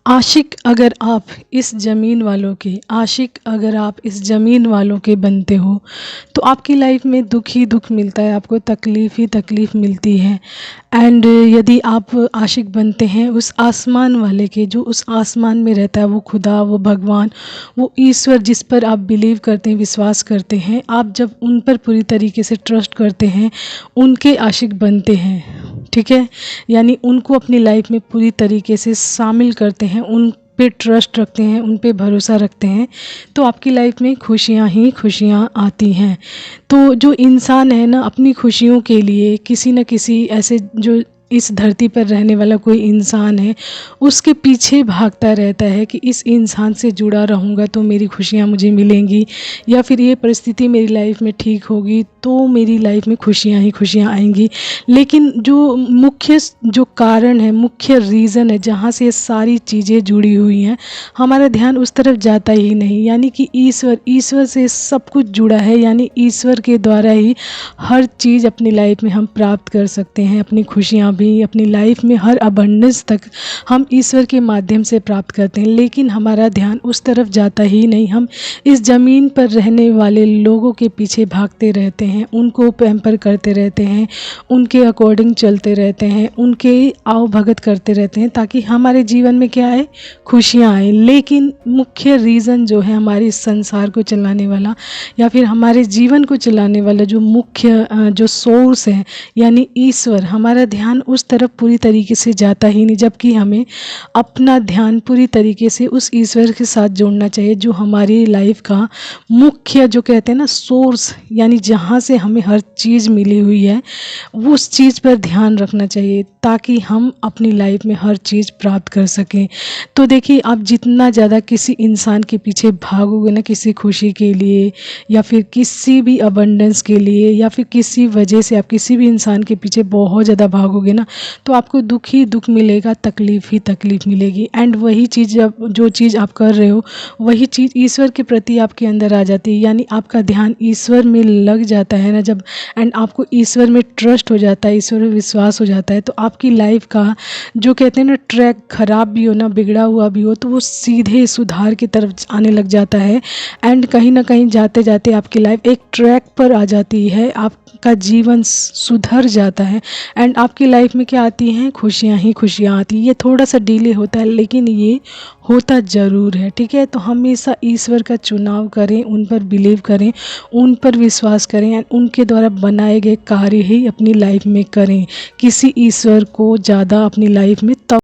आशिक अगर आप इस ज़मीन वालों के आशिक अगर आप इस ज़मीन वालों के बनते हो तो आपकी लाइफ में दुख ही दुख मिलता है, आपको तकलीफ़ ही तकलीफ़ मिलती है। एंड यदि आप आशिक बनते हैं उस आसमान वाले के, जो उस आसमान में रहता है, वो खुदा, वो भगवान, वो ईश्वर जिस पर आप बिलीव करते हैं, विश्वास करते हैं, आप जब उन पर पूरी तरीके से ट्रस्ट करते हैं, उनके आशिक बनते हैं, ठीक है। यानी उनको अपनी लाइफ में पूरी तरीके से शामिल करते हैं, उन पे ट्रस्ट रखते हैं, उन पे भरोसा रखते हैं, तो आपकी लाइफ में खुशियाँ ही खुशियाँ आती हैं। तो जो इंसान है ना, अपनी खुशियों के लिए किसी न किसी ऐसे, जो इस धरती पर रहने वाला कोई इंसान है, उसके पीछे भागता रहता है कि इस इंसान से जुड़ा रहूँगा तो मेरी खुशियाँ मुझे मिलेंगी, या फिर ये परिस्थिति मेरी लाइफ में ठीक होगी तो मेरी लाइफ में खुशियाँ ही खुशियाँ आएंगी। लेकिन जो मुख्य जो कारण है, मुख्य रीज़न है जहाँ से ये सारी चीज़ें जुड़ी हुई हैं, हमारा ध्यान उस तरफ जाता ही नहीं। यानी कि ईश्वर से सब कुछ जुड़ा है, यानी ईश्वर के द्वारा ही हर चीज़ अपनी लाइफ में हम प्राप्त कर सकते हैं। अपनी खुशियाँ भी, अपनी लाइफ में हर अबंडेंस तक हम ईश्वर के माध्यम से प्राप्त करते हैं। लेकिन हमारा ध्यान उस तरफ जाता ही नहीं, हम इस ज़मीन पर रहने वाले लोगों के पीछे भागते रहते हैं, उनको पैम्पर करते रहते हैं, उनके अकॉर्डिंग चलते रहते हैं, उनके आओ भगत करते रहते हैं, ताकि हमारे जीवन में क्या आए, खुशियाँ आए। लेकिन मुख्य रीज़न जो है हमारे इस संसार को चलाने वाला, या फिर हमारे जीवन को चलाने वाला जो मुख्य जो सोर्स है, यानी ईश्वर, हमारा ध्यान उस तरफ पूरी तरीके से जाता ही नहीं। जबकि हमें अपना ध्यान पूरी तरीके से उस ईश्वर के साथ जोड़ना चाहिए, जो हमारी लाइफ का मुख्य, जो कहते हैं ना, सोर्स, यानी जहाँ से हमें हर चीज़ मिली हुई है, वो उस चीज़ पर ध्यान रखना चाहिए, ताकि हम अपनी लाइफ में हर चीज़ प्राप्त कर सकें। तो देखिए, आप जितना ज़्यादा किसी इंसान के पीछे भागोगे ना, किसी खुशी के लिए या फिर किसी भी अबंडेंस के लिए, या फिर किसी वजह से आप किसी भी इंसान के पीछे बहुत ज़्यादा भागोगे ना, तो आपको दुख ही दुख मिलेगा, तकलीफ़ ही तकलीफ़ मिलेगी। एंड वही चीज़, जब जो चीज़ आप कर रहे हो, वही चीज़ ईश्वर के प्रति आपके अंदर आ जाती है। यानी आपका ध्यान ईश्वर में लग जाता है ना जब, एंड आपको ईश्वर में ट्रस्ट हो जाता है, ईश्वर में विश्वास हो जाता है, तो आपकी लाइफ का, जो कहते हैं ना, ट्रैक ख़राब भी हो ना, बिगड़ा हुआ भी हो, तो वो सीधे सुधार की तरफ आने लग जाता है। एंड कहीं ना कहीं जाते जाते आपकी लाइफ एक ट्रैक पर आ जाती है, आपका जीवन सुधर जाता है, एंड आपकी लाइफ में क्या आती हैं, खुशियाँ ही खुशियाँ आती हैं। ये थोड़ा सा डिले होता है, लेकिन ये होता ज़रूर है, ठीक है। तो हमेशा ईश्वर का चुनाव करें, उन पर बिलीव करें, उन पर विश्वास करें, एंड उनके द्वारा बनाए गए कार्य ही अपनी लाइफ में करें। किसी ईश्वर को ज़्यादा अपनी लाइफ में